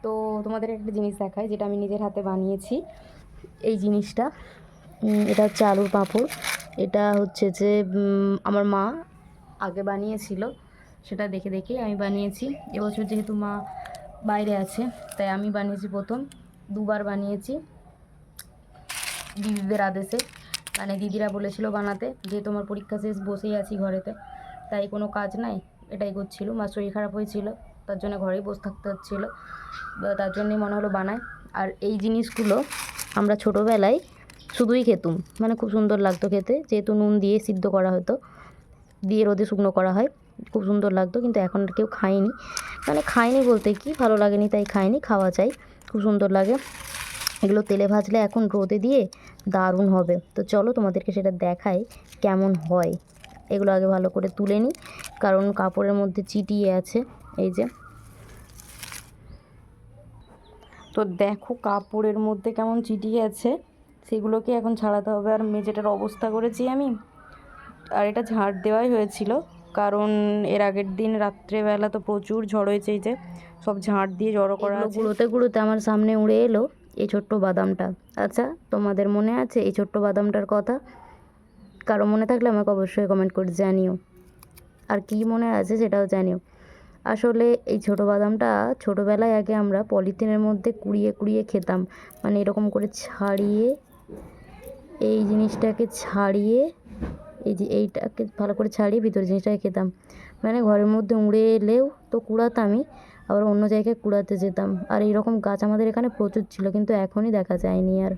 তো তোমাদের একটা জিনিস দেখাই যেটা আমি নিজের হাতে বানিয়েছি। এই জিনিসটা এটা হচ্ছে আলুর পাঁপড়। এটা হচ্ছে যে আমার মা আগে বানিয়েছিল, সেটা দেখে দেখে আমি বানিয়েছি। এবছর যেহেতু মা বাইরে আছে তাই আমি বানিয়েছি প্রথম। দুবার বানিয়েছি দিদিদের আদেশে, মানে দিদিরা বলেছিল বানাতে, যে তোমার পরীক্ষা শেষ বসেই আছি ঘরেতে, তাই কোনো কাজ নাই, এটাই করছিল। মার শরীর খারাপ হয়েছিল, তার জন্য ঘরেই বসে থাকতে হচ্ছিলো, তার জন্যই মনে হলো বানায়। আর এই জিনিসগুলো আমরা ছোটোবেলায় শুধুই খেতুম, মানে খুব সুন্দর লাগতো খেতে, যেহেতু নুন দিয়ে সিদ্ধ করা হতো, দিয়ে রোদে শুকনো করা হয়, খুব সুন্দর লাগতো। কিন্তু এখন আর কেউ খায়নি, মানে খায়নি বলতে কি, ভালো লাগেনি তাই খায়নি, খাওয়া চাই, খুব সুন্দর লাগে। এগুলো তেলে ভাজলে এখন রোদে দিয়ে দারুণ হবে। তো চলো তোমাদেরকে সেটা দেখাই কেমন হয়। এগুলো আগে ভালো করে তুলে নিই, কারণ কাপড়ের মধ্যে চিটিয়ে আছে, এই যে। তো দেখো কাপড়ের মধ্যে কেমন চিটিয়ে আছে, সেগুলোকে এখন ছাড়াতে হবে। আর মেঝেটার অবস্থা করেছি আমি, আর এটা ঝাড় দেওয়াই হয়েছিল, কারণ এর আগের দিন রাত্রেবেলা তো প্রচুর ঝড় হয়েছে, এই যে সব ঝাড় দিয়ে জড়ো করা আছে। গুঁড়োতে গুঁড়োতে আমার সামনে উড়ে এলো এই ছোট্ট বাদামটা। আচ্ছা, তোমাদের মনে আছে এই ছোট্ট বাদামটার কথা? কারো মনে থাকলে আমাকে অবশ্যই কমেন্ট করে জানিও, আর কি মনে আছে সেটাও জানিও। আসলে এই ছোটো বাদামটা ছোটোবেলায় আগে আমরা পলিথিনের মধ্যে কুড়িয়ে কুড়িয়ে খেতাম, মানে এরকম করে ছাড়িয়ে, এই জিনিসটাকে ছাড়িয়ে, এই যে এইটাকে ভালো করে ছাড়িয়ে ভিতরে জিনিসটাকে খেতাম। মানে ঘরের মধ্যে উড়ে এলেও তো কুড়াতামই, আবার অন্য জায়গায় কুড়াতে যেতাম। আর এইরকম গাছ আমাদের এখানে প্রচুর ছিল, কিন্তু এখনই দেখা যায়নি আর।